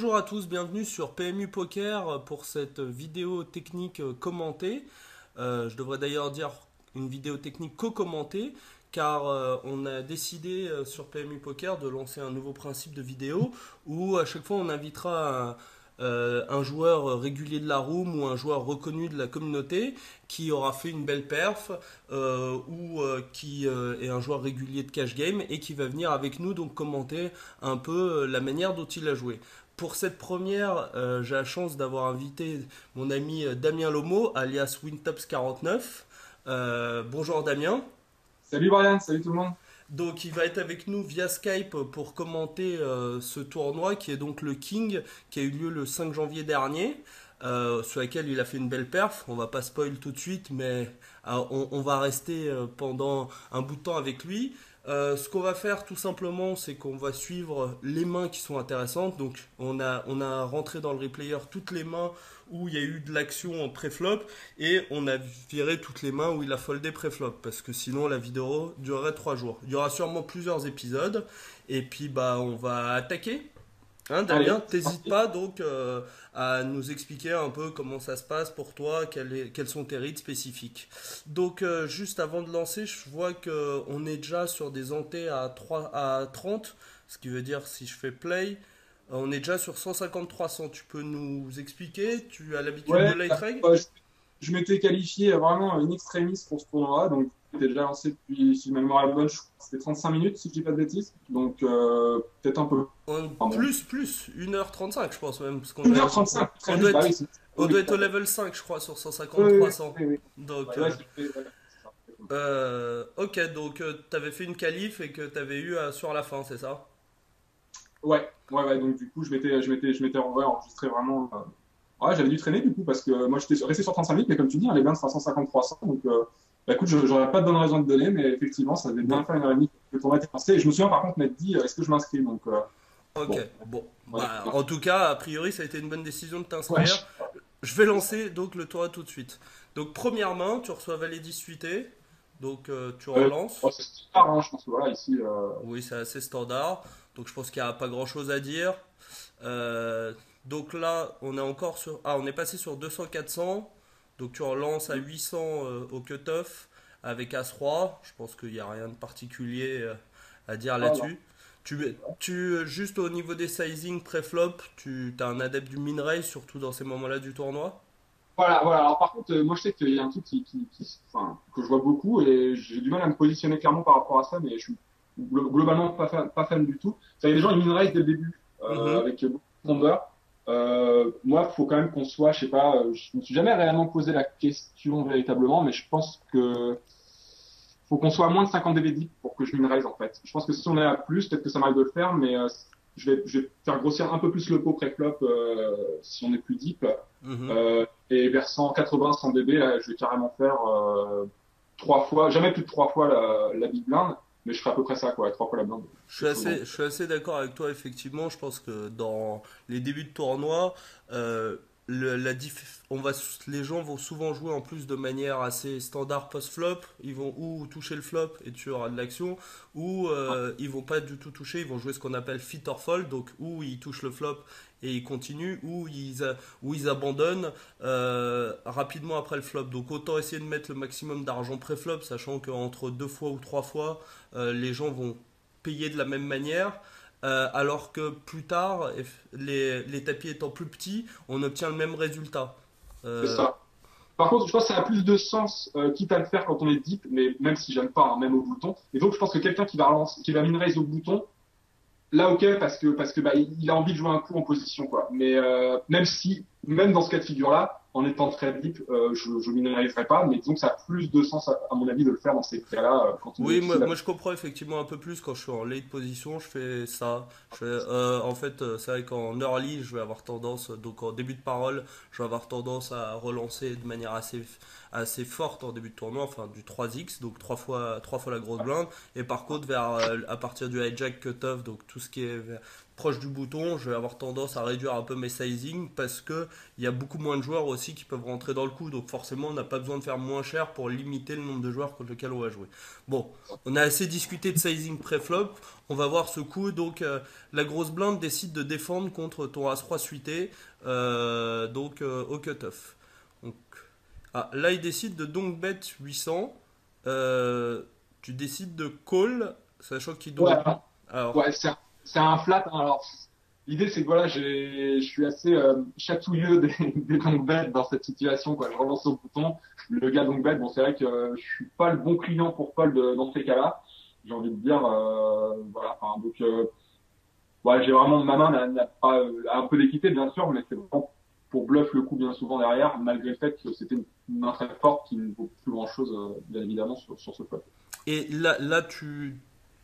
Bonjour à tous, bienvenue sur PMU Poker pour cette vidéo technique commentée. Je devrais d'ailleurs dire une vidéo technique co-commentée car on a décidé sur PMU Poker de lancer un nouveau principe de vidéo où à chaque fois on invitera un joueur régulier de la room ou un joueur reconnu de la communauté qui aura fait une belle perf ou qui est un joueur régulier de cash game et qui va venir avec nous donc commenter un peu la manière dont il a joué. Pour cette première, j'ai la chance d'avoir invité mon ami Damien Lomo, alias Wintops49. Bonjour Damien. Salut Brian, salut tout le monde. Donc il va être avec nous via Skype pour commenter ce tournoi qui est donc le King, qui a eu lieu le 5 janvier dernier, sur lequel il a fait une belle perf. On va pas spoil tout de suite, mais on va rester pendant un bout de temps avec lui. Ce qu'on va faire tout simplement, c'est qu'on va suivre les mains qui sont intéressantes. Donc on a rentré dans le replayer toutes les mains où il y a eu de l'action en pré-flop et on a viré toutes les mains où il a foldé pré-flop parce que sinon la vidéo durerait 3 jours. Il y aura sûrement plusieurs épisodes et puis bah on va attaquer. Hein, Damien, Allez, c'est t'hésites parti. pas donc à nous expliquer un peu comment ça se passe pour toi, quels sont tes rites spécifiques. Donc juste avant de lancer, je vois que on est déjà sur des antés à 30, ce qui veut dire si je fais play, on est déjà sur 150-300. Tu peux nous expliquer? Tu as l'habitude de Ouais, late reg? je m'étais qualifié vraiment in extremis pour ce tournoi, donc j'étais déjà lancé depuis, si ma mémoire est bonne, je crois que c'était 35 minutes si je dis pas de bêtises, donc peut-être un peu. Pardon. Plus, 1h35 je pense même, parce qu'on doit, 1h35, on très doit juste, bah être, oui, on oui, doit être tout au à fait. level 5 je crois sur Oui, oui, 150-300. oui, oui. Donc Ouais, c'est ça. ok, donc t'avais fait une qualif et que t'avais eu sur la fin, c'est ça? Ouais, donc du coup, je m'étais ouais, enregistré vraiment. Ouais, j'avais dû traîner du coup, parce que moi j'étais resté sur 35 minutes, mais comme tu dis, hein, les bains sera 150-300, donc bah, écoute, j'aurais pas de bonne raison de donner, mais effectivement, ça avait bien Bon, fait une heure et demie que le tournoi était lancé. Et je me souviens par contre m'être dit, est-ce que je m'inscris? Donc, ok, bon, bon. on va dire Bah, que non. en tout cas, a priori, ça a été une bonne décision de Ouais, t'inscrire. Je vais c'est ça. lancer donc le tour tout de suite. Donc, première main, tu reçois valet 18 donc tu Euh, relances. bon, c'est tard, hein, je pense que voilà, ici, Oui, c'est assez standard. Donc, je pense qu'il n'y a pas grand-chose à dire. Euh, donc là, on est encore sur. Ah, on est passé sur 200-400. Donc, tu relances à 800 au cut-off avec As-Roi. Je pense qu'il n'y a rien de particulier à dire ah, non. là-dessus. Juste au niveau des sizing pré-flop, tu as un adepte du min-raise, surtout dans ces moments-là du tournoi. Voilà. Alors par contre, moi je sais qu'il y a un truc enfin, que je vois beaucoup et j'ai du mal à me positionner clairement par rapport à ça, mais je suis globalement pas fan du tout. Il y a des gens ils mineraient dès le début Mhm. avec beaucoup de profondeur. Moi, il faut quand même qu'on soit, je sais pas, je me suis jamais réellement posé la question véritablement, mais je pense que faut qu'on soit à moins de 50 dB deep pour que je mineraise en fait. Je pense que si on est à plus, peut-être que ça m'arrive de le faire, mais je vais faire grossir un peu plus le pot pré-flop si on est plus deep. Mhm. Et vers 180, 100 dB, là, je vais carrément faire 3 fois, jamais plus de 3 fois la big blind, mais je ferai à peu près ça, quoi, 3 fois la blind, quelque chose dans. Je suis assez d'accord avec toi, effectivement. Je pense que dans les débuts de tournoi, euh, les gens vont souvent jouer en plus de manière assez standard post-flop. Ils vont ou toucher le flop et tu auras de l'action, ou ils vont pas du tout toucher. Ils vont jouer ce qu'on appelle fit or fold, donc ou ils touchent le flop et ils continuent, ou ils abandonnent rapidement après le flop. Donc autant essayer de mettre le maximum d'argent pré-flop, sachant qu'entre 2 fois ou 3 fois, les gens vont payer de la même manière. Alors que plus tard, les tapis étant plus petits, on obtient le même résultat. C'est Euh, ça. Par contre, je pense que ça a plus de sens, quitte à le faire quand on est deep, mais même si j'aime pas, hein, même au bouton. Et donc, je pense que quelqu'un qui va min-raise au bouton, là, ok, parce que bah, il a envie de jouer un coup en position, quoi. Mais même dans ce cas de figure-là, en étant très deep, je minimiserai pas. Mais disons que ça a plus de sens, à mon avis, de le faire dans ces cas-là, quand on est oui, difficile à. moi je comprends effectivement un peu plus quand je suis en late position, je fais ça. En fait, c'est vrai qu'en early, je vais avoir tendance, donc en début de parole, je vais avoir tendance à relancer de manière assez, assez forte en début de tournoi, enfin du 3x, donc trois fois la grosse blinde. Et par contre, à partir du hijack cutoff, donc tout ce qui est proche du bouton, je vais avoir tendance à réduire un peu mes sizing parce que il y a beaucoup moins de joueurs aussi qui peuvent rentrer dans le coup. Donc forcément, on n'a pas besoin de faire moins cher pour limiter le nombre de joueurs contre lequel on va jouer. Bon, on a assez discuté de sizing pré-flop. On va voir ce coup. Donc la grosse blinde décide de défendre contre ton As-Roi suité, au cutoff. Donc, là, il décide de donc bet 800. Tu décides de call, sachant qu'il Ouais, doit. Alors, ouais, c'est un flat, hein. Alors, l'idée, c'est que voilà, je suis assez chatouilleux des long bets dans cette situation, quoi. Je relance au bouton. Le gars long bet, bon, c'est vrai que je suis pas le bon client pour fold dans ces cas-là. J'ai envie de dire, voilà. Enfin, donc, ouais, j'ai vraiment ma main n'a pas un peu d'équité, bien sûr, mais c'est vraiment pour bluff le coup bien souvent derrière, malgré le fait que c'était une main très forte qui ne vaut plus grand-chose, bien évidemment, sur ce flop. et là, tu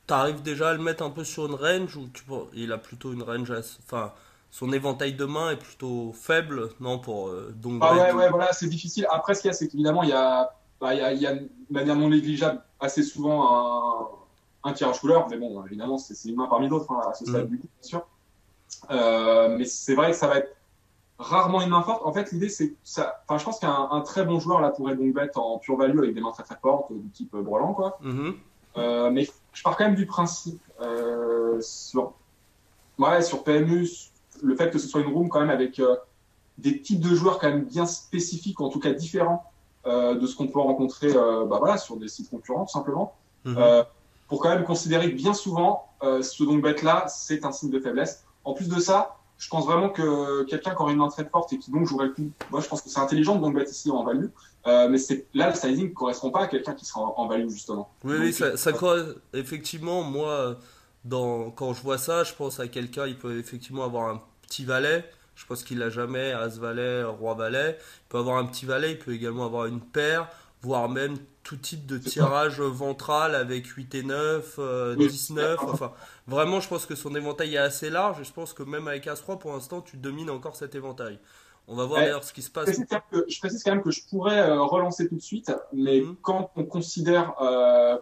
arrives déjà à le mettre un peu sur une range ou il a plutôt une range, enfin, son éventail de mains est plutôt faible, non, pour donc Ah bet. ouais, ouais, voilà, c'est difficile. Après, ce qu'il y a, c'est qu'évidemment, il y a de manière non négligeable assez souvent un tirage couleur, mais bon, évidemment, c'est une main parmi d'autres, hein, à ce stade Mhm, du coup, bien sûr. Mais c'est vrai que ça va être rarement une main forte. En fait, l'idée, c'est que ça, enfin, je pense qu'un très bon joueur là pourrait donc bet en pure value avec des mains très très fortes, du type Brelan, quoi. mhm, Mais je pars quand même du principe ouais, sur PMU, le fait que ce soit une room quand même avec des types de joueurs quand même bien spécifiques, ou en tout cas différents de ce qu'on peut rencontrer bah voilà, sur des sites concurrents, tout simplement. mhm. Euh, pour quand même considérer que bien souvent, ce donc bet là, c'est un signe de faiblesse. En plus de ça, je pense vraiment que quelqu'un qui aurait une main très forte et qui donc jouerait le coup, moi je pense que c'est intelligent de donc bet ici en value, mais c'est là le sizing ne correspond pas à quelqu'un qui sera en value justement. Oui, oui, Donc effectivement, moi, quand je vois ça, je pense à quelqu'un, il peut effectivement avoir un petit valet. Je pense qu'il a jamais As-Valet, Roi-Valet. Il peut avoir un petit valet, il peut également avoir une paire, voire même tout type de c'est ça. tirage ventral avec 8 et 9, Oui, 19. Enfin, vraiment, je pense que son éventail est assez large et je pense que même avec As-Roi, pour l'instant, tu domines encore cet éventail. On va voir ouais. d'ailleurs ce qui se passe. Je précise quand même que je pourrais relancer tout de suite, mais Mhm. quand on considère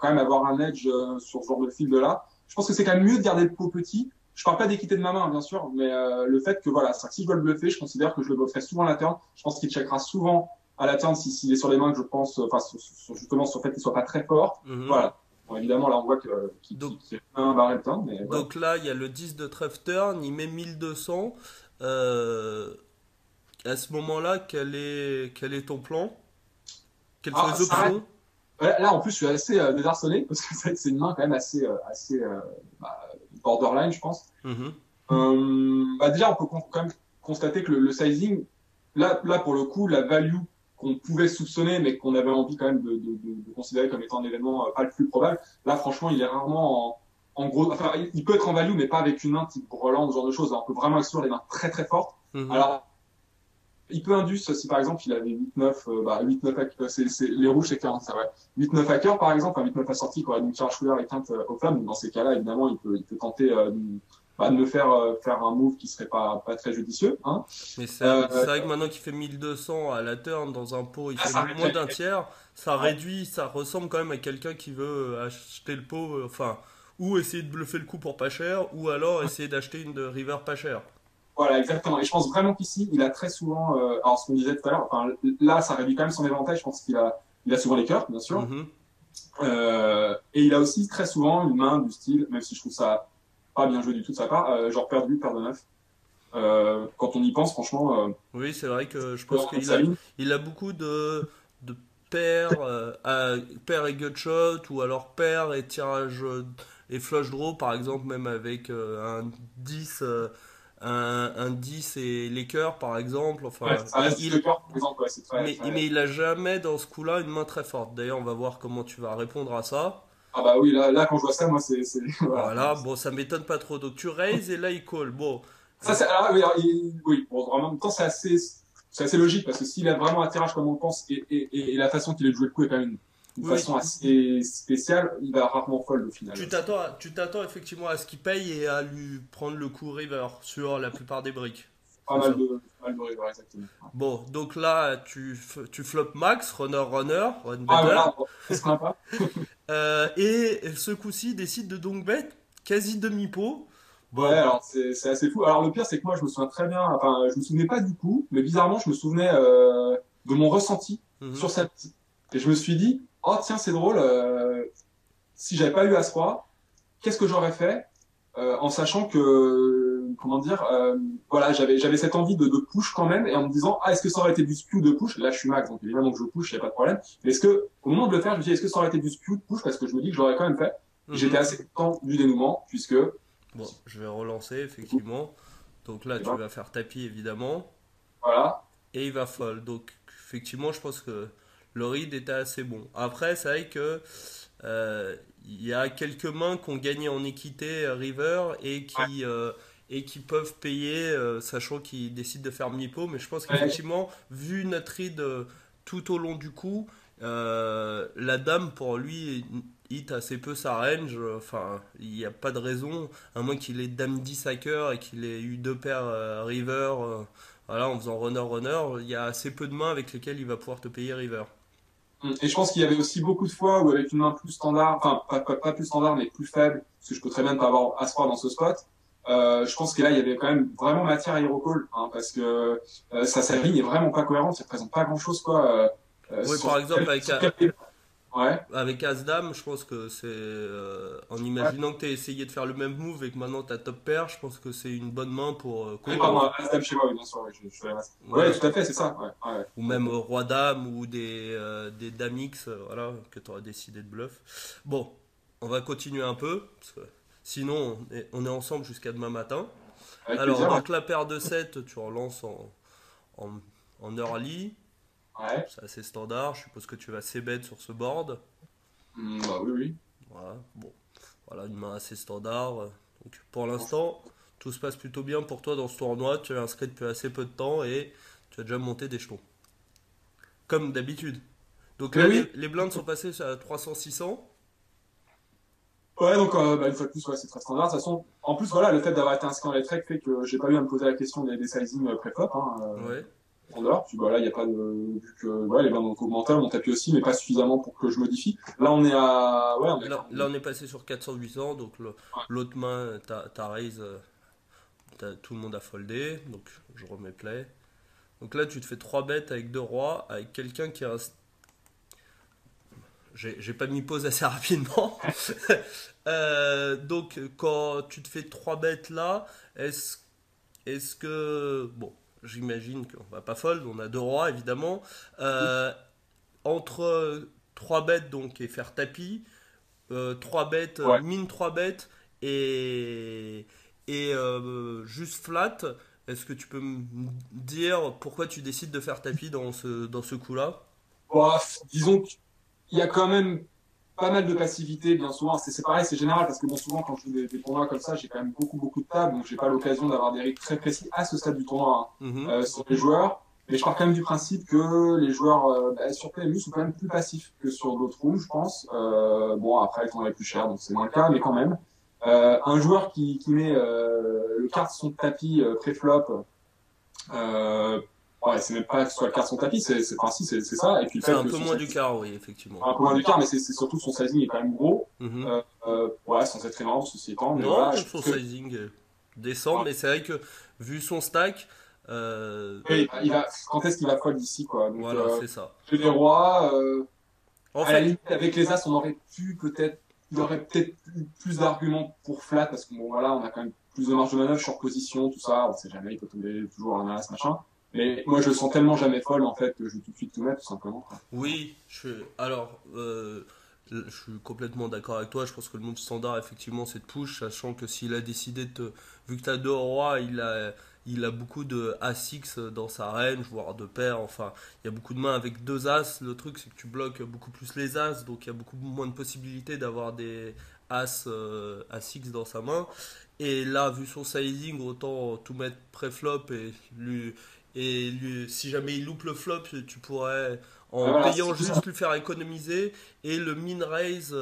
quand même avoir un edge sur ce genre de field-là, je pense que c'est quand même mieux de garder le pot petit. Je parle pas d'équité de ma main, bien sûr, mais le fait que voilà, c'est que si je dois le bluffer, je considère que je le blufferai souvent à la turn. Je pense qu'il checkera souvent à la turn s'il est sur les mains que je pense, enfin justement sur le fait qu'il soit pas très fort. Mhm. Voilà. Bon, évidemment, là on voit Donc, qu'il a un barrel turn, mais voilà. Donc là, il y a le 10 de Trèfle Turn, il met 1200. Euh, à ce moment-là, quel est ton plan? Quelles sont Ah, les ça reste. options? Là, en plus, je suis assez désarçonné parce que c'est vrai que c'est une main quand même assez bah, borderline, je pense. Mhm, Bah déjà, on peut quand même constater que le sizing, là, pour le coup, la value qu'on pouvait soupçonner, mais qu'on avait envie quand même de considérer comme étant un événement pas le plus probable, là, franchement, il est rarement en gros. Enfin, il peut être en value, mais pas avec une main type Roland, ce genre de choses. Là, on peut vraiment exclure les mains très très fortes. mhm. Alors, il peut indus si par exemple il avait 8-9, bah 8-9 les rouges c'est clair, c'est vrai. 8-9 hackers par exemple, un 8-9 assorti qui aurait une tirage couleur éteinte aux femmes, dans ces cas-là évidemment il peut tenter bah, de me faire un move qui serait pas très judicieux. Hein. Mais c'est Euh, vrai que maintenant qu'il fait 1200 à la turn dans un pot, il fait ça moins mettrait. d'un tiers, ça Ouais. réduit, ça ressemble quand même à quelqu'un qui veut acheter le pot, enfin, ou essayer de bluffer le coup pour pas cher, ou alors essayer d'acheter une de river pas cher. Voilà, exactement. Et je pense vraiment qu'ici, il a très souvent, alors ce qu'on disait tout à l'heure, enfin, là, ça réduit quand même son éventail. Je pense il a souvent les cœurs, bien sûr. Mhm. Et il a aussi très souvent une main du style, même si je trouve ça pas bien joué du tout de sa part, genre perdu, paire de neuf. Quand on y pense, franchement, Oui, c'est vrai que je peut pense remettre sa ligne. il a beaucoup de paires, paires et gutshot, ou alors paires et tirage et flush draw, par exemple, même avec un 10 un 10 et les cœurs, par exemple. Ouais, Enfin, ça reste 10 de cœur, par exemple, ouais, c'est mais il a jamais dans ce coup-là une main très forte. D'ailleurs, on va voir comment tu vas répondre à ça. ah bah oui, là, quand je vois ça, moi, voilà. Voilà, bon, ça m'étonne pas trop. Donc tu raises et là il call. Bon, Ça, c'est, alors, oui, oui, bon, en même temps, c'est assez logique parce que s'il a vraiment un tirage comme on le pense et la façon qu'il est joué le coup est quand même une oui, façon assez spéciale, il va rarement fold au final. tu t'attends effectivement à ce qu'il paye et à lui prendre le coup river sur la plupart des briques. pas C'est mal ça. pas mal de river, exactement. Ouais. Bon, donc là, tu flop max, runner, run Ah, better. voilà, on se plaint pas. Et ce coup-ci, décide de donc bet quasi demi-pot. Ouais, Bon, alors c'est assez fou. Alors le pire, c'est que moi, je me souviens très bien, enfin, je me souvenais pas du coup, mais bizarrement, je me souvenais de mon ressenti sur mhm, cette. Et je me suis dit, oh tiens, c'est drôle, si j'avais pas eu As-Roi, qu'est-ce que j'aurais fait en sachant que, comment dire, voilà, j'avais cette envie de push quand même, et en me disant, ah, est-ce que ça aurait été du spew de push? Là, je suis max, donc évidemment que je push, il n'y a pas de problème. Mais est-ce que, au moment de le faire, je me dis, est-ce que ça aurait été du spew de push? Parce que je me dis que je l'aurais quand même fait. J'étais mhm. assez content du dénouement, puisque, Bon, je vais relancer, du coup, effectivement. Donc là, eh tu ben, vas faire tapis, évidemment. voilà. Et il va fold. Donc, effectivement, je pense que le read était assez bon. Après, c'est vrai que il y a quelques mains qui ont gagné en équité river et qui peuvent payer, sachant qu'ils décident de faire mi-pot. Mais je pense Ouais, qu'effectivement, vu notre read tout au long du coup, la dame, pour lui, hit assez peu sa range. Enfin, il n'y a pas de raison, à moins qu'il ait dame 10 à cœur et qu'il ait eu deux paires river. Voilà, en faisant runner, il y a assez peu de mains avec lesquelles il va pouvoir te payer river. et je pense qu'il y avait aussi beaucoup de fois où avec une main plus standard, enfin pas plus standard mais plus faible, parce que je peux très bien ne pas avoir As-Roi dans ce spot. Je pense que là il y avait quand même vraiment matière à hero call, hein, parce que sa ligne est vraiment pas cohérente, ça présente pas grand-chose quoi. Oui, par exemple, Sur quel... Ouais. avec As-Dame, je pense que c'est. En Ouais. imaginant que tu as essayé de faire le même move et que maintenant tu as top pair, je pense que c'est une bonne main pour Oui, call, en pardon, fait. As-Dame chez moi, oui, bien sûr, oui, je fais la masse. Ouais, Voilà. tout à fait, c'est ça. Ouais, ouais, ouais, Ou tout à même fait. Roi-Dame ou des Dame X, voilà, que tu aurais décidé de bluff. Bon, on va continuer un peu, parce que sinon on est ensemble jusqu'à demain matin. Avec Alors, plaisir. Ouais. donc la paire de 7 tu relances en, en early. Ouais. C'est assez standard. Je suppose que tu vas c-bet sur ce board. Bah oui, oui. Voilà, bon. Voilà, une main assez standard. Donc, pour l'instant, tout se passe plutôt bien pour toi dans ce tournoi. Tu es inscrit depuis assez peu de temps et tu as déjà monté des jetons. Comme d'habitude. Donc Mais là, oui, les blindes sont passées à 300-600. ouais, donc bah, une fois de plus, ouais, c'est très standard. De toute façon, en plus, voilà, le fait d'avoir été inscrit en les trek fait que j'ai pas eu à me poser la question des sizing pré-flop, hein, Ouais. en dehors. Puis voilà, il y a pas de, vu que ouais, les blindes ont augmenté, mon tapis aussi, mais pas suffisamment pour que je modifie. Là, on est à, ouais, on est à Là, on est passé sur 400-800. Donc ouais, l'autre main, t'as raise. Tout le monde a foldé. Donc je remets play. Donc là, tu te fais 3 bêtes avec 2 rois, avec quelqu'un qui a j'ai pas mis pause assez rapidement. Donc, quand tu te fais 3 bêtes là, est-ce est que. Bon, j'imagine qu'on va pas fold, on a 2 rois évidemment. Euh, Entre 3 bêtes donc et faire tapis, 3 bêtes, ouais. mine 3 bêtes et juste flat, est-ce que tu peux me dire pourquoi tu décides de faire tapis dans ce coup-là? Bon, disons qu'il y a quand même pas mal de passivité, bien souvent. C'est pareil, c'est général, parce que bon, souvent, quand je joue des tournois comme ça, j'ai quand même beaucoup de tables, donc j'ai pas l'occasion d'avoir des règles très précis à ce stade du tournoi, hein, Mhm. sur les joueurs. Mais je pars quand même du principe que les joueurs bah, sur PMU sont quand même plus passifs que sur d'autres rooms, je pense. Bon, après, le tournoi est plus cher, donc c'est moins le cas, mais quand même. Un joueur qui met le quart de son tapis pré-flop, euh, ouais, c'est même pas que ce soit le quart de son tapis, enfin, si, c'est ça. Et puis le C'est fait un que peu son moins sizing, du quart, oui, effectivement. un peu moins d'écart, mais c'est surtout son sizing est quand même gros. Mhm. Ouais, sans être énorme, ceci étant, mais voilà, Non, je son pense que sizing descend, ouais, mais c'est vrai que vu son stack, euh, oui, quand est-ce qu'il va fold ici, quoi. Donc, voilà, c'est ça. j'ai les rois, En à la fait, limite, avec les as, on aurait pu peut-être, il aurait peut-être eu plus d'arguments pour flat, parce que bon, voilà, on a quand même plus de marge de manœuvre sur position, tout ça, on sait jamais, il peut tomber toujours un as, machin. Mais moi, je le sens tellement jamais fold, en fait, que je vais tout de suite tout mettre, tout simplement, quoi. oui, je suis complètement d'accord avec toi. Je pense que le move standard, effectivement, c'est de push, sachant que s'il a décidé de te. Vu que tu as deux rois, il a beaucoup de As-X dans sa range, voire de paires. Enfin, il y a beaucoup de mains avec deux As. Le truc, c'est que tu bloques beaucoup plus les As, donc il y a beaucoup moins de possibilités d'avoir des As, As-X dans sa main. Et là, vu son sizing, autant tout mettre pré-flop si jamais il loupe le flop, tu pourrais en Voilà, payant c'est tout ça. juste lui faire économiser. Et le min raise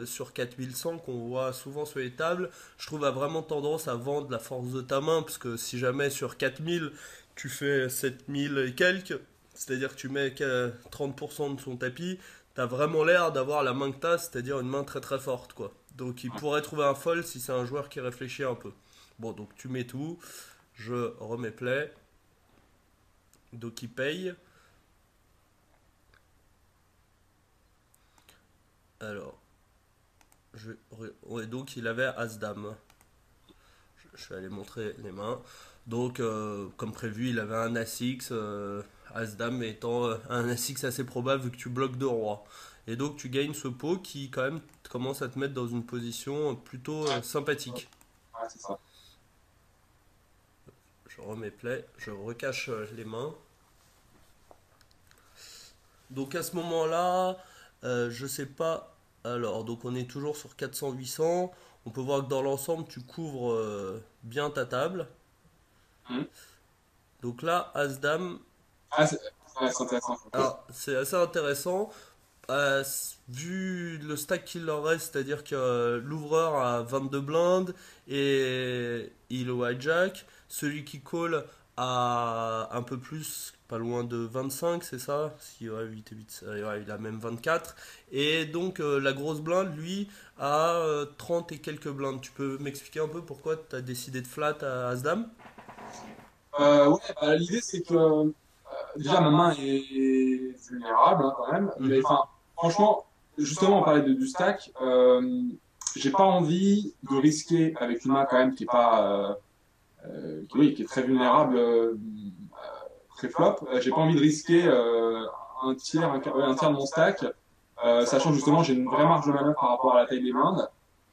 sur 4100 qu'on voit souvent sur les tables, je trouve a vraiment tendance à vendre la force de ta main, parce que si jamais sur 4000 tu fais 7000 et quelques, c'est-à-dire que tu mets que 30% de son tapis, t'as vraiment l'air d'avoir la main que t'as, c'est-à-dire une main très très forte, quoi. Donc il pourrait trouver un fold si c'est un joueur qui réfléchit un peu. Bon, donc tu mets tout, je remets play, donc il paye. Alors, ouais, donc il avait As-Dame. Je vais aller montrer les mains. Donc, comme prévu, il avait un As-X, As-Dame étant un As-X assez probable vu que tu bloques deux rois. Et donc tu gagnes ce pot qui quand même commence à te mettre dans une position plutôt sympathique. Ouais, c'est ça. Je remets play, je recache les mains. Donc à ce moment-là, je sais pas. Alors, donc on est toujours sur 400-800. On peut voir que dans l'ensemble, tu couvres bien ta table. Mhm. Donc là, As-Dame, Ah, ouais, c'est intéressant. Ok. alors c'est assez intéressant. Vu le stack qu'il leur reste, c'est-à-dire que l'ouvreur a 22 blindes et il au hijack, celui qui call a un peu plus, pas loin de 25, c'est ça? Si, ouais, 8 et 8, ouais, il a même 24. Et donc la grosse blinde, lui, a 30 et quelques blindes. Tu peux m'expliquer un peu pourquoi tu as décidé de flat à As-Dame? Ouais, bah, l'idée c'est que déjà ma main est vulnérable hein, quand même, mais Mhm. enfin franchement, justement on parlait du stack, j'ai pas envie de risquer avec une main quand même qui est pas, oui, qui est très vulnérable pré-flop. J'ai pas envie de risquer un tiers de mon stack, sachant que justement j'ai une vraie marge de manœuvre par rapport à la taille des blindes.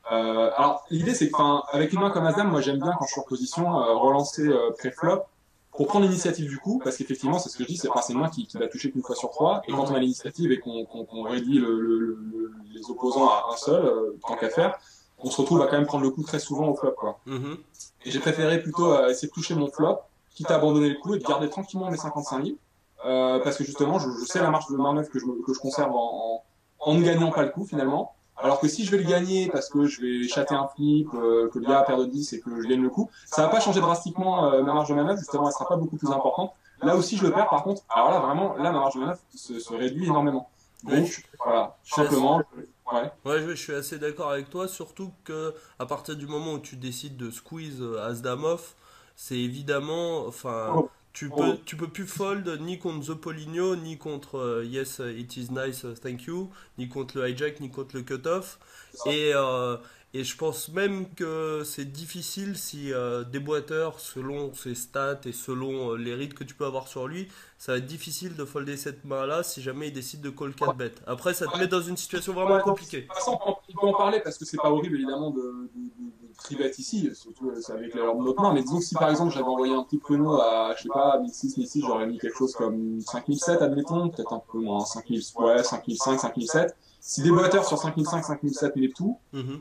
Alors, l'idée, c'est que, enfin, avec une main comme As-Dame, moi, j'aime bien quand je suis en position, relancer pré-flop pour prendre l'initiative du coup, parce qu'effectivement, c'est ce que je dis, c'est enfin, c'est une main qui va toucher qu'une fois sur trois, et quand on Mhm. a l'initiative et qu'on réduit les opposants à un seul, tant qu'à faire, on se retrouve à quand même prendre le coup très souvent au flop, quoi. Mhm. Et j'ai préféré plutôt essayer de toucher mon flop, quitte à abandonner le coup et de garder tranquillement mes 55 000, parce que justement, je sais la marge de manœuvre que je conserve en ne gagnant pas le coup finalement. Alors que si je vais le gagner parce que je vais chatter un flip, que le gars perd de 10 et que je gagne le coup, ça va pas changer drastiquement ma marge de manœuvre, justement, elle sera pas beaucoup plus importante. Là aussi, je le perds, par contre, alors là, vraiment, là, ma marge de manœuvre se réduit énormément. Ouais, Donc, voilà, je tout suis assez, simplement, ouais. ouais, je suis assez d'accord avec toi, surtout que à partir du moment où tu décides de squeeze As-Dame off, c'est évidemment, enfin, Oh, oh, tu peux plus fold ni contre The Poligno, ni contre Yes, it is nice, thank you, ni contre le hijack, ni contre le cutoff. c'est ça. Et, et je pense même que c'est difficile si des boiteurs, selon ses stats et selon les reads que tu peux avoir sur lui, ça va être difficile de folder cette main-là si jamais il décide de call 4 bet. Après, ça te met dans une situation vraiment Ouais, non, de compliquée. toute façon, on peut en parler parce que c'est pas horrible évidemment de tribet ici, surtout c'est avec leur notre main. Mais disons que si par exemple j'avais envoyé un petit pneu à, je sais pas, 1006, 1006, j'aurais mis quelque chose comme 5007, admettons, peut-être un peu moins, 5000, ouais, 5005, 5007. Si des boiteurs sur 5005, 5007 met tout, Mhm.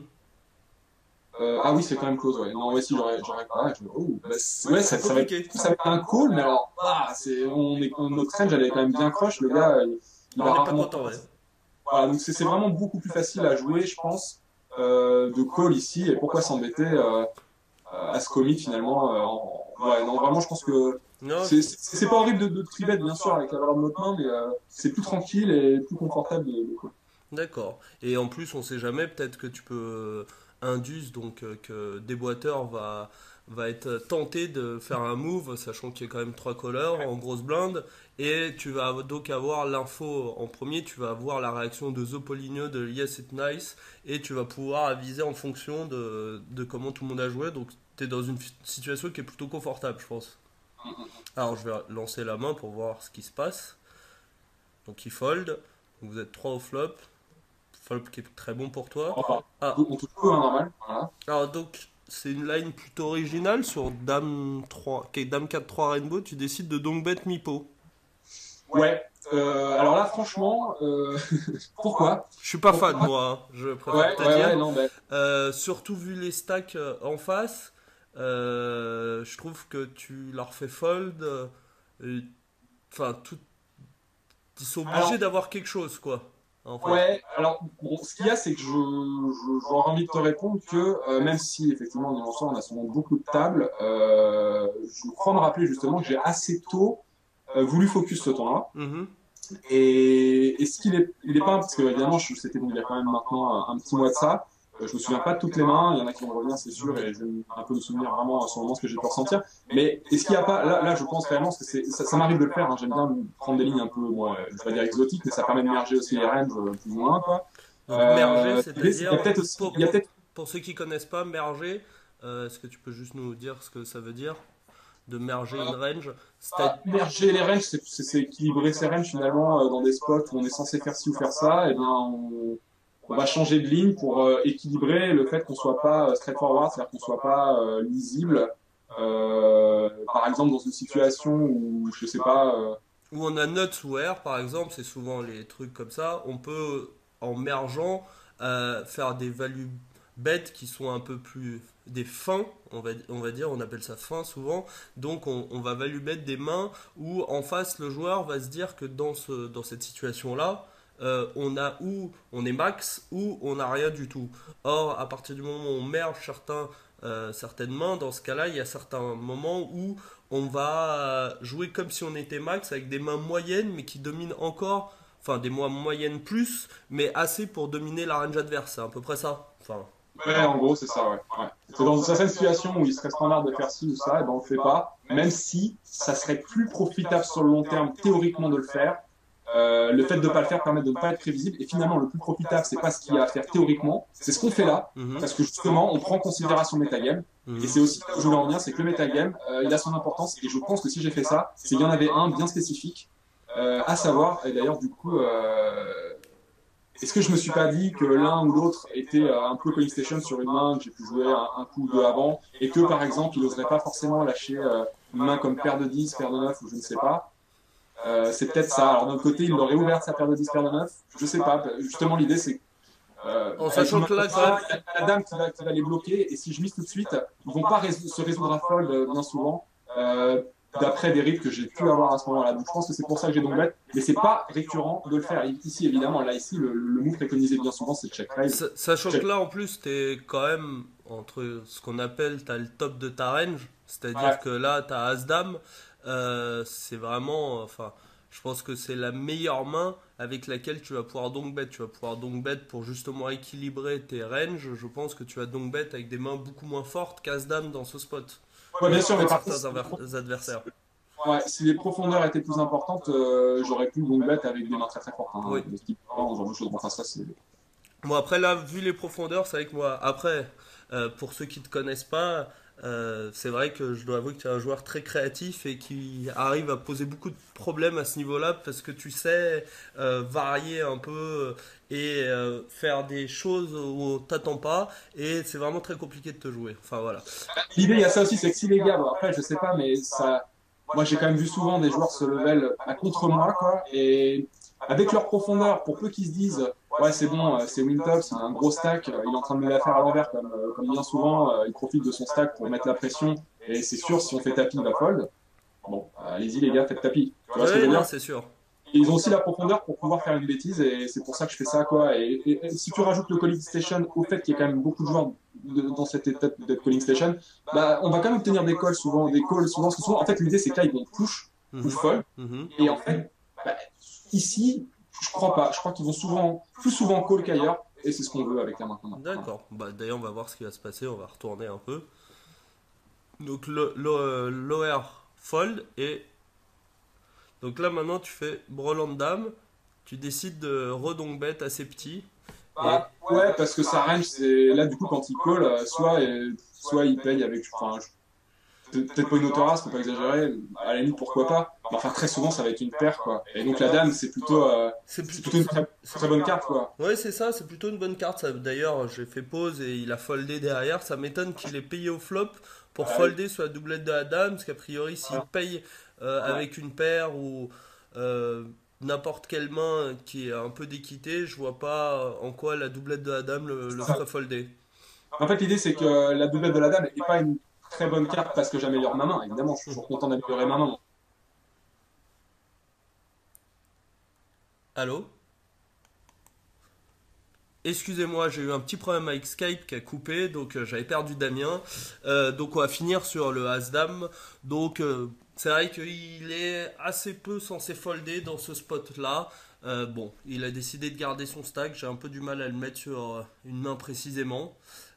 ah oui, c'est quand même close, ouais. Non, ouais, si j'aurais pas, oh, bah, ouais, C'est compliqué. ça va être un call, mais alors, ah, notre range, elle est quand même bien crush, le gars, il On va n'est pas rarement. content, ouais. Voilà, donc c'est vraiment beaucoup plus facile à jouer, je pense, de call ici. Et pourquoi s'embêter à ce commit finalement ouais, non, vraiment, je pense que Non, c'est pas horrible de tribet, bien sûr, avec la valeur de notre main, mais c'est plus tranquille et plus confortable de call. d'accord. Et en plus, on sait jamais, peut-être que tu peux indus, donc que déboîteur va être tenté de faire un move, sachant qu'il y a quand même trois callers en grosse blinde, et tu vas donc avoir l'info en premier, tu vas avoir la réaction de Zopoligno de Yes It's Nice, et tu vas pouvoir aviser en fonction de comment tout le monde a joué, donc tu es dans une situation qui est plutôt confortable, je pense. Alors, je vais lancer la main pour voir ce qui se passe. Donc, il fold. Donc, vous êtes 3 au flop. Flop qui est très bon pour toi. Enfin, Ah, on touche peu, hein, normal. Voilà. alors donc, c'est une line plutôt originale sur Dame 3, Dame 4-3 Rainbow. Tu décides de donc bet Mipo. Ouais. Alors là, franchement, pourquoi? Je suis pas fan, Pourquoi? moi, hein, je préfère Ouais, te ouais, dire. ouais, non, ben, Surtout vu les stacks en face, je trouve que tu leur fais fold. Enfin, tout, Ils sont obligés Alors, d'avoir quelque chose, quoi, en fait. ouais, alors bon, ce qu'il y a, c'est que j'aurais envie de te répondre que même si effectivement en soi on a souvent beaucoup de tables, je crois me rappeler justement que j'ai assez tôt voulu focus ce temps-là. Mhm. Et ce qu'il est, il est pas, parce que évidemment c'était donc il y a quand même maintenant un petit mois de ça. Je me souviens pas de toutes les mains, il y en a qui vont revenir, c'est sûr, et je vais un peu me souvenir vraiment sur le moment ce que j'ai pu ressentir. Mais est-ce qu'il n'y a pas, là, je pense réellement, parce que ça m'arrive de le faire, hein, j'aime bien prendre des lignes un peu, moi, je vais pas dire exotiques, mais ça permet de merger aussi les ranges plus ou moins, quoi. Donc merger, L'idée, c'est qu'il y a c'est-à-dire, peut-être aussi, il y a peut-être, pour ceux qui connaissent pas, merger, est-ce que tu peux juste nous dire ce que ça veut dire de merger une range? merger les ranges, c'est équilibrer ces ranges finalement dans des spots où on est censé faire ci ou faire ça, et bien on va changer de ligne pour équilibrer le fait qu'on soit pas straightforward, c'est-à-dire qu'on soit pas lisible. Par exemple, dans une situation où, je sais pas, Où on a nuts ou air, par exemple, c'est souvent les trucs comme ça, on peut, en mergeant, faire des values bêtes qui sont un peu plus des fins, on va dire, on appelle ça fin souvent. Donc on va value bet des mains où en face le joueur va se dire que dans cette situation-là, on a ou on est max ou on n'a rien du tout. Or, à partir du moment où on merge certaines mains, dans ce cas-là, il y a certains moments où on va jouer comme si on était max avec des mains moyennes mais qui dominent encore, enfin des mains moyennes plus, mais assez pour dominer la range adverse. C'est à peu près ça. Enfin, ouais, en gros, c'est ça, ouais. Ouais. C'est dans certaines situations où il serait standard de faire ci ou ça, et ben on le fait pas, même si ça serait plus profitable sur le long terme théoriquement de le faire. Le fait de ne pas le faire permet de ne pas être prévisible. Et finalement, le plus profitable, c'est pas ce qu'il y a à faire théoriquement, c'est ce qu'on fait là, mhm, parce que justement, on prend en considération le metagame. Et c'est mhm. aussi là où je voulais en venir, c'est que le metagame, il a son importance. Et je pense que si j'ai fait ça, c'est qu'il y en avait un bien spécifique, à savoir, et d'ailleurs, du coup, est-ce que je me suis pas dit que l'un ou l'autre était un peu calling station sur une main, que j'ai pu jouer un coup ou deux avant, et que par exemple, il n'oserait pas forcément lâcher une main comme paire de 10, paire de 9 ou je ne sais pas. C'est peut-être ça. Alors d'un côté, il aurait ouvert sa paire de 10, paire de 9. Je sais pas. Justement, l'idée, c'est En avec une sachant main que comme là, quand même, ça, il y a la dame qui va les bloquer. Et si je mise tout de suite, ils vont pas se résoudre à fold bien souvent. Euh, D'après des rips que j'ai pu avoir à ce moment-là. Donc je pense que c'est pour ça que j'ai donc bet. Mais c'est pas récurrent de le faire. Ici, évidemment, là, ici, le move préconisé bien souvent, c'est check raise. sachant que Check. là, en plus, t'es quand même entre ce qu'on appelle, t'as le top de ta range, c'est-à-dire Ouais. que là, t'as As-Dame, c'est vraiment, enfin, je pense que c'est la meilleure main avec laquelle tu vas pouvoir donc bet. Tu vas pouvoir donc bet pour justement équilibrer tes ranges. Je pense que tu vas donc bet avec des mains beaucoup moins fortes qu'As-Dame dans ce spot Ouais, bien sûr, mais contre par contre, certains adversaires. ouais, si les profondeurs étaient plus importantes, j'aurais pu donc bet avec des mains très très fortes. Oui. Hein, de type, ce genre de choses. Bon, enfin, ça, c'est. Bon, après, là, vu les profondeurs, c'est vrai que moi, après, pour ceux qui ne te connaissent pas, c'est vrai que je dois avouer que tu es un joueur très créatif et qui arrive à poser beaucoup de problèmes à ce niveau-là parce que tu sais varier un peu et faire des choses où on t'attend pas et c'est vraiment très compliqué de te jouer. Enfin voilà. L'idée, il y a ça aussi, c'est que si les gars, bon, après, je sais pas, mais ça, moi, j'ai quand même vu souvent des joueurs se level à contre moi, quoi, et avec leur profondeur, pour peu qu'ils se disent, ouais, c'est bon, c'est Wintop, c'est un gros stack, il est en train de me la faire à l'envers, comme bien souvent, il profite de son stack pour mettre la pression, et c'est sûr, si on fait tapis, il va fold. Bon, allez-y, les gars, faites tapis. Tu vois ce que je Oui, veux non, dire? c'est sûr. Et ils ont aussi la profondeur pour pouvoir faire une bêtise et c'est pour ça que je fais ça quoi. Et si tu rajoutes le calling station au fait qu'il y a quand même beaucoup de joueurs dans cette étape d'être calling station, bah on va quand même obtenir des calls souvent, parce que souvent en fait l'idée c'est que là ils vont push ou Mhm. fold Mhm. et en fait bah, ici je crois pas, je crois qu'ils vont souvent plus souvent call qu'ailleurs et c'est ce qu'on veut avec la main qu'on a. Voilà. D'accord. Bah, d'ailleurs, on va voir ce qui va se passer. On va retourner un peu. Donc, lower fold et donc là maintenant tu fais brelan de dame, tu décides de redonk bet assez petit et Bah, ouais, parce que ça range, c'est là du coup quand il call, soit il paye avec, enfin, peut-être pas une autorace, faut pas exagérer, à la limite pourquoi pas, mais enfin très souvent ça va être une paire quoi. Et donc la dame c'est c'est plutôt plutôt une très, très bonne carte quoi. ouais c'est ça, c'est plutôt une bonne carte. D'ailleurs j'ai fait pause et il a foldé derrière. Ça m'étonne qu'il ait payé au flop pour Ouais, folder sur la doublette de la dame parce qu'a priori s'il paye avec une paire ou euh, n'importe quelle main qui est un peu d'équité, je vois pas en quoi la doublette de la dame le ça. ferait folder. En fait l'idée c'est que la doublette de la dame est pas une très bonne carte parce que j'améliore ma main. Évidemment, je suis toujours content d'améliorer ma main. Allô? Excusez-moi, j'ai eu un petit problème avec Skype qui a coupé, donc j'avais perdu Damien. Donc on va finir sur le As-Dame. Donc c'est vrai qu'il est assez peu censé folder dans ce spot-là. Bon, il a décidé de garder son stack. J'ai un peu du mal à le mettre sur une main précisément.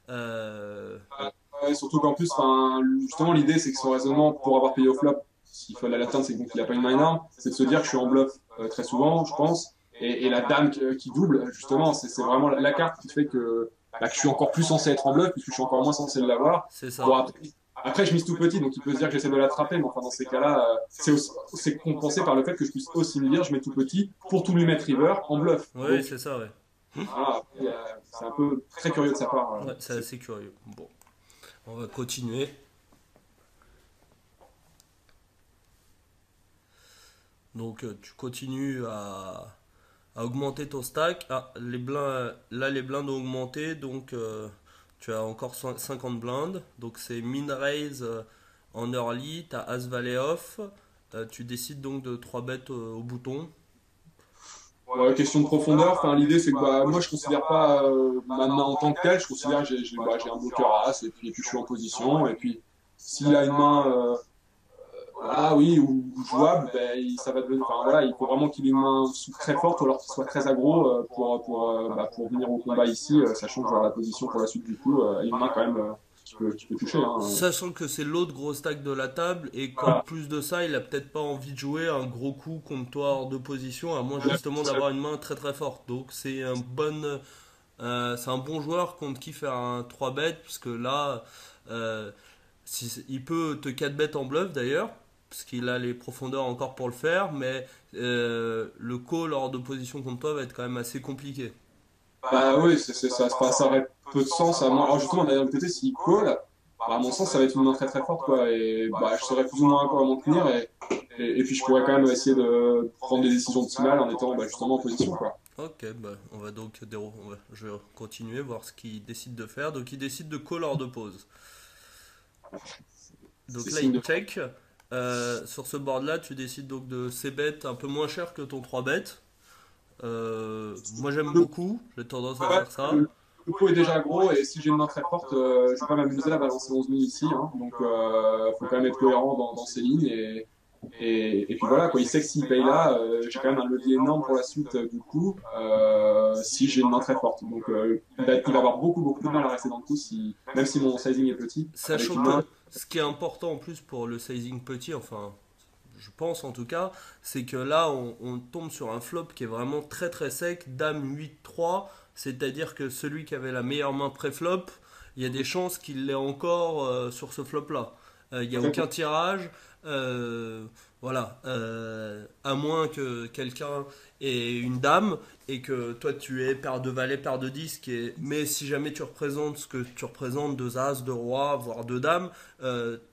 Euh, Ouais, surtout qu'en plus, enfin, justement, l'idée, c'est que son raisonnement pour avoir payé au flop, s'il fallait l'atteindre, c'est qu'il n'a pas une main énorme, c'est de se dire que je suis en bluff très souvent, je pense, et la dame qui double, justement, c'est vraiment la carte qui fait que je suis encore plus censé être en bluff, puisque je suis encore moins censé l'avoir. c'est Bon, ça. après, je mise tout petit, donc il peut se dire que j'essaie de l'attraper, mais enfin, dans ces cas-là, c'est compensé par le fait que je puisse aussi me dire, je mets tout petit pour tout lui mettre river en bluff. Oui, Donc, c'est ça, ouais. voilà, c'est un peu très curieux de sa part. Ouais, c'est assez curieux. Bon, on va continuer. Donc tu continues à augmenter ton stack. Ah, là les blindes ont augmenté, donc tu as encore 50 blindes. Donc c'est min raise en early, tu as as valet off. Tu décides donc de 3 bêtes au bouton. Ouais, question de profondeur, enfin, l'idée c'est que bah, moi je considère pas ma main en tant que telle, je considère que j'ai un bloqueur as et puis je suis en position et puis s'il a une main voilà oui ou jouable, ben, ça va devenir enfin voilà, il faut vraiment qu'il ait une main très forte ou alors qu'il soit très aggro pour venir au combat ici, sachant que j'aurai la position pour la suite du coup, une main quand même qui peut toucher hein. Sachant que c'est l'autre gros stack de la table et qu'en plus de ça, il a peut-être pas envie de jouer un gros coup contre toi hors de position, à moins justement d'avoir une main très très forte. Donc c'est un bon joueur contre qui faire un 3 bêtes, puisque là, il peut te 4 bêtes en bluff d'ailleurs, parce qu'il a les profondeurs encore pour le faire, mais le call hors de position contre toi va être quand même assez compliqué. Bah oui, ça aurait peu de sens à moi. Alors justement, d'un autre côté, s'il call, bah, à mon sens, ça va être une main très très forte, quoi. Et bah, je saurais plus ou moins comment tenir, et puis je pourrais quand même essayer de prendre des décisions optimales en étant bah, justement en position, quoi. Ok, bah, on va donc je vais continuer, voir ce qu'il décide de faire. Donc il décide de call hors de pause. Donc C'est là signe il de. check. Sur ce board là, tu décides donc de c bet un peu moins cher que ton 3 bet. Moi j'aime beaucoup, j'ai tendance à Ouais, faire ça. le pot est déjà gros, et si j'ai une main très forte, je vais pas m'amuser à balancer 11 000 ici, hein. Donc, faut quand même être cohérent dans ses lignes, et puis voilà, quoi. Il sait que s'il paye là, j'ai quand même un levier énorme pour la suite, du coup, si j'ai une main très forte. Donc, il va avoir beaucoup, beaucoup de mal à rester dans le coup, même si mon sizing est petit, avec Sachant une main. que ce qui est important en plus pour le sizing petit, enfin je pense en tout cas, c'est que là on tombe sur un flop qui est vraiment très très sec, dame 8-3, c'est-à-dire que celui qui avait la meilleure main pré-flop, il y a des chances qu'il l'ait encore sur ce flop-là. Il n'y a aucun tirage, euh, voilà, à moins que quelqu'un ait une dame et que toi tu es paire de valet, paire de 10, mais si jamais tu représentes ce que tu représentes, deux as, deux rois, voire deux dames,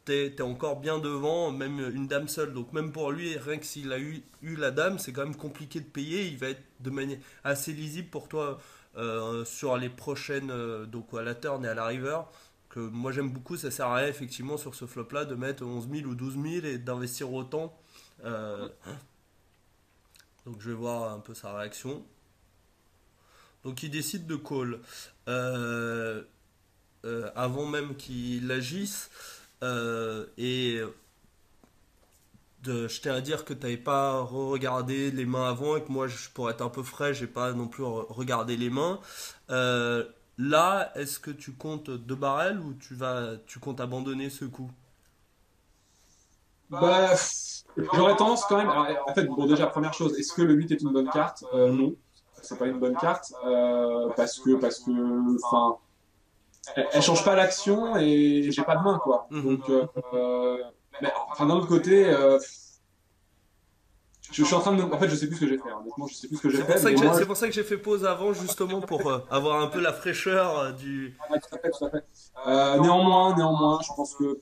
t'es encore bien devant, même une dame seule. Donc même pour lui, rien que s'il a eu la dame, c'est quand même compliqué de payer. Il va être de manière assez lisible pour toi sur les prochaines, donc à la turn et à la river. Que moi j'aime beaucoup, ça sert à rien effectivement sur ce flop-là de mettre 11 000 ou 12 000 et d'investir autant. Euh, donc je vais voir un peu sa réaction. Donc il décide de call. Euh, Avant même qu'il agisse. Et je tiens à dire que tu n'avais pas regardé les mains avant et que moi, pour être un peu frais, j'ai pas non plus regardé les mains. Euh, Là, est-ce que tu comptes deux barrels ou tu comptes abandonner ce coup? Bah, j'aurais tendance quand même. Alors, en fait, bon, déjà, première chose, est-ce que le 8 est une bonne carte? Non, c'est pas une bonne carte, enfin, elle change pas l'action et j'ai pas de main, quoi. Mhm. Donc, mais enfin, d'un autre côté, je suis en train de. En fait, je sais plus ce que j'ai fait, hein. Honnêtement, je sais plus ce que j'ai fait, mais moi. C'est pour ça que j'ai fait pause avant, justement pour avoir un peu la fraîcheur du. Ouais, tout à fait, tout à fait. Néanmoins, je pense que.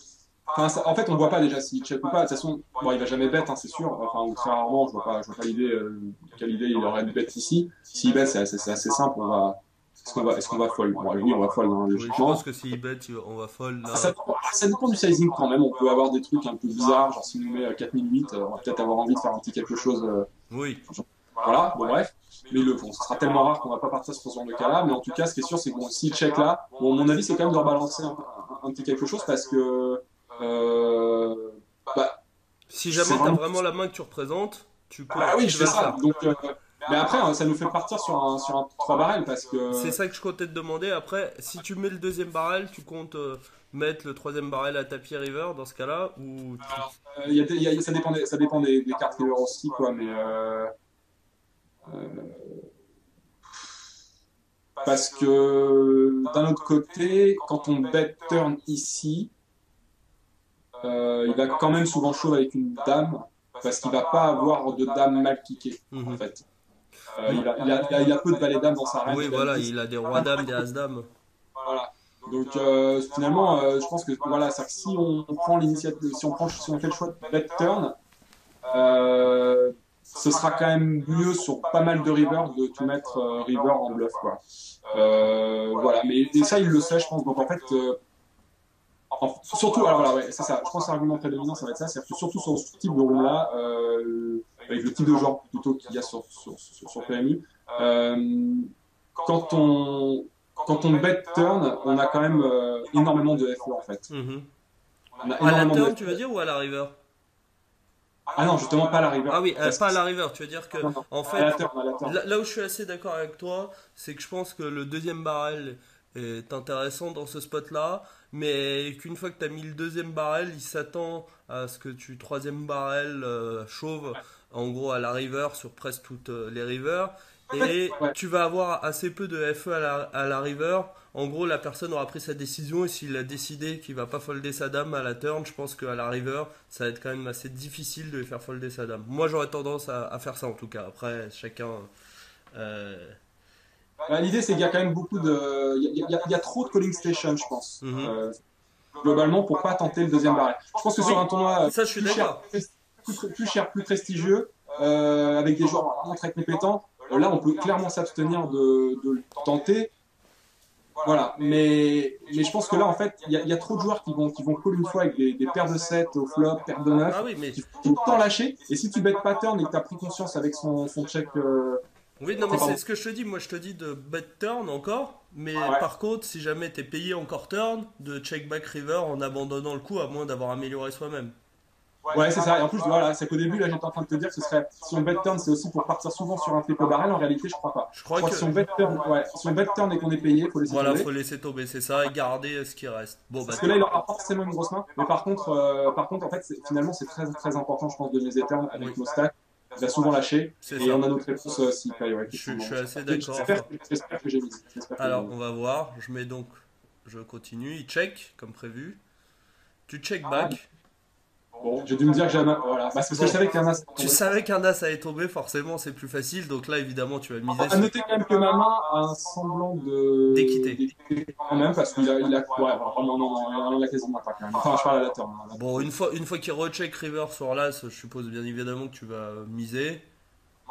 Enfin, en fait, on voit pas déjà s'il check ou pas. De toute façon, bon, il va jamais bet, hein, c'est sûr. Enfin, ou très rarement, je vois pas l'idée, quelle idée il aurait de bet ici. S'il bet, c'est assez simple. Est-ce qu'on va fold? Bon, oui, on va fold, hein, Oui, je pense logiquement. que s'il bet, on va fold Ah, Ça, là. ça dépend du sizing quand même. On peut avoir des trucs un peu bizarres, genre s'il nous met 4008, on va peut-être avoir envie de faire un petit quelque chose. Oui. Voilà, bon bref. Mais bon, ce sera tellement rare qu'on va pas partir sur ce genre de cas-là. Mais en tout cas, ce qui est sûr, c'est que bon, s'il check là, bon, mon avis, c'est quand même de rebalancer un petit quelque chose parce que bah, Si c'est jamais t'as vraiment. vraiment la main que tu représentes, Bah oui, tu je vas fais le ça. faire. Donc, mais après, hein, ça nous fait partir sur un 3 barrels parce C'est que ça que je comptais te demander. Après, si tu mets le deuxième barrel, tu comptes mettre le troisième barrel à tapis river dans ce cas-là ou tu... ça dépend des cartes river aussi, quoi. Mais parce que d'un autre côté, quand on bet turn ici, il va quand même souvent shove avec une dame parce qu'il va pas avoir de dame mal kickée, en Mhm. fait. Moi- Il a peu de valet dame dans sa range, Oui, dame voilà, 10. il a des rois dames, des as dames. Voilà. Donc finalement, je pense que voilà, c'est que si on prend l'initiative, si on fait le choix de bet turn, ce sera quand même mieux sur pas mal de river de tout mettre river en bluff, quoi. Voilà, mais et ça il le sait, je pense. Donc en fait, surtout, alors voilà, ouais, c'est ça. Je pense que l'argument prédominant, ça va être ça, c'est que surtout sur ce type de room-là, avec le type de genre plutôt qu'il y a sur PMU, euh, quand on quand on bet turn, on a quand même énormément de FE en fait. Mhm. On a À la énormément de turn, tu veux FE. dire, ou à la river? Ah non, justement pas la river. Ah oui, Parce pas que à la river. Tu veux dire que, non, non, en à la fait, turn, à la turn. là où je suis assez d'accord avec toi, c'est que je pense que le deuxième barrel est intéressant dans ce spot-là, mais qu'une fois que tu as mis le deuxième barrel, il s'attend à ce que tu troisième barrel chauve, en gros à la river sur presque toutes les rivers, En fait, et ouais. tu vas avoir assez peu de FE à la river. En gros, la personne aura pris sa décision et s'il a décidé qu'il va pas folder sa dame à la turn, je pense qu'à la river, ça va être quand même assez difficile de lui faire folder sa dame. Moi, j'aurais tendance à faire ça en tout cas. Après, chacun. euh, Bah, l'idée, c'est qu'il y a quand même beaucoup de. Il y a trop de calling station, je pense. mhm. Globalement, pour pas tenter le deuxième barrel. Je pense que sur un Oui, tournoi ça, je suis plus cher, d'accord. plus cher, plus prestigieux, avec des joueurs vraiment très compétents, là, on peut clairement s'abstenir de le tenter. Voilà, mais je pense que là, en fait, il y a trop de joueurs qui vont call une fois avec des paires de 7 au flop, paires de 9, Ah oui, mais qui font tout le temps lâcher. Et si tu bêtes pattern et que tu as pris conscience avec son check, oui, non, mais c'est pardon, ce que je te dis. Moi, je te dis de bet turn encore. Mais ouais, par contre, si jamais t'es payé encore turn, de check back river en abandonnant le coup, à moins d'avoir amélioré soi-même. ouais, c'est ça. Et en plus, voilà, c'est qu'au début, là, j'étais en train de te dire que ce serait, si on bet turn, c'est aussi pour partir souvent sur un triple barrel. En réalité, je crois pas. Je Je crois crois que que. si on bet turn, ouais, si on bet turn et qu'on est payé, faut laisser Voilà, tomber. faut laisser tomber, c'est ça, et garder ce qui reste. Bon, bah, Parce que là, il aura forcément une grosse main. Mais par contre, en fait, finalement, c'est très, très important, je pense, de miser turn oui, avec nos stacks. Il va souvent lâcher. c'est Et ça. on a notre réponse s'il paye, ouais, Je effectivement. suis assez d'accord. J'espère que j'ai mis. J'espère que j'ai Alors, mis. on va voir. Je mets donc. Je continue. Il check, comme prévu. Tu check Ah, back. bon, j'ai dû me dire que j'ai un as. Voilà. Bah, c'est parce que je Bon, savais qu'un as tu tombait. savais qu'un as allait tomber, forcément, c'est plus facile. Donc là, évidemment, tu vas miser À sur noter quand même que ma main a un semblant d'équité. d'équité quand même, parce qu'il a, ouais, vraiment, non, il a quasiment pas quand même. Enfin, je parle à la turn. Hein, Bon, une fois qu'il recheck river sur l'as, je suppose bien évidemment que tu vas miser.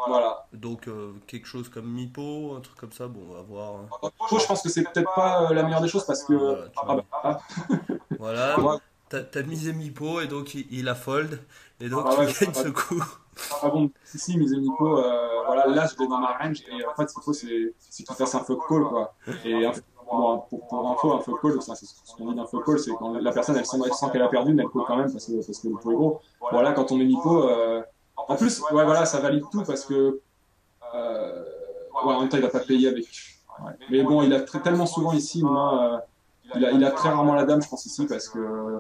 voilà. Donc, quelque chose comme mi-pot, un truc comme ça. Bon, on va voir, hein. Je pense que c'est peut-être pas la meilleure des choses parce que. Voilà, tu Ah, mis. bah, Voilà, moi, t'as misé mi-pot et donc il a fold. Et donc ah tu ouais, gagnes ce coup. ah bon, si, mes Nico, voilà, là, je vais dans ma range, et en fait, ce qu'il faut, c'est qu'il fasse un fuck call, quoi. Et bon, pour info, un fuck call, c'est ce qu'on dit d'un fuck call, c'est quand la personne, elle sent qu'elle a perdu, mais elle call quand même, parce que le pot est gros. Voilà, quand on met Nico, en plus, ouais, voilà, ça valide tout, parce que, ouais, en même temps, il va pas payer avec. Ouais. Mais bon, il a tellement souvent ici, moi, il a très rarement la dame, je pense, ici, parce que,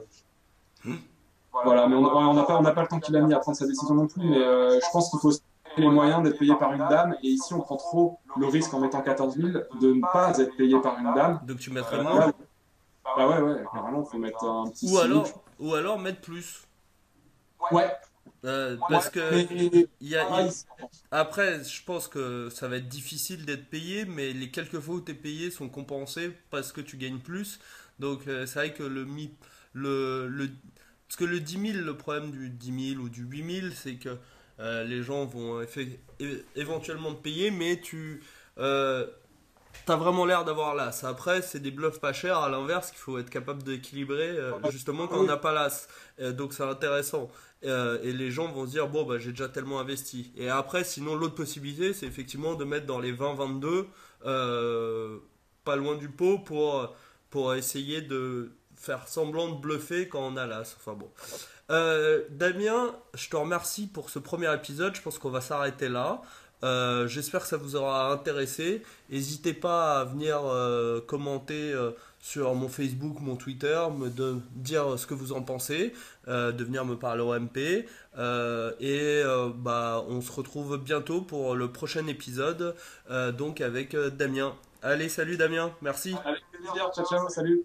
voilà, mais on n'a pas le temps qu'il a mis à prendre sa décision non plus, mais je pense qu'il faut se donner les moyens d'être payé par une dame, et ici on prend trop le risque en mettant 14 000 de ne pas être payé par une dame. Donc tu mettrais moins. Là, bah ouais, vraiment, il faut mettre un petit cynique. Ou alors mettre plus. Ouais, Parce que mais il y a, ah, après, je pense que ça va être difficile d'être payé, mais les quelques fois où tu es payé sont compensés parce que tu gagnes plus. Donc c'est vrai que parce que le 10 000, le problème du 10 000 ou du 8 000, c'est que les gens vont éventuellement te payer, mais euh, T'as vraiment l'air d'avoir l'as. Après, c'est des bluffs pas chers, à l'inverse, qu'il faut être capable d'équilibrer, justement, quand on n'a pas l'as. Donc, c'est intéressant. Et les gens vont se dire, bon, bah, j'ai déjà tellement investi. Et après, sinon, l'autre possibilité, c'est effectivement de mettre dans les 20-22, pas loin du pot, pour essayer de faire semblant de bluffer quand on a l'as. Enfin bon. Damien, je te remercie pour ce premier épisode. Je pense qu'on va s'arrêter là. J'espère que ça vous aura intéressé. N'hésitez pas à venir commenter sur mon Facebook, mon Twitter, dire ce que vous en pensez, de venir me parler au MP. Bah, on se retrouve bientôt pour le prochain épisode, donc avec Damien. Allez, salut Damien, merci. Avec plaisir, ciao, ciao, salut.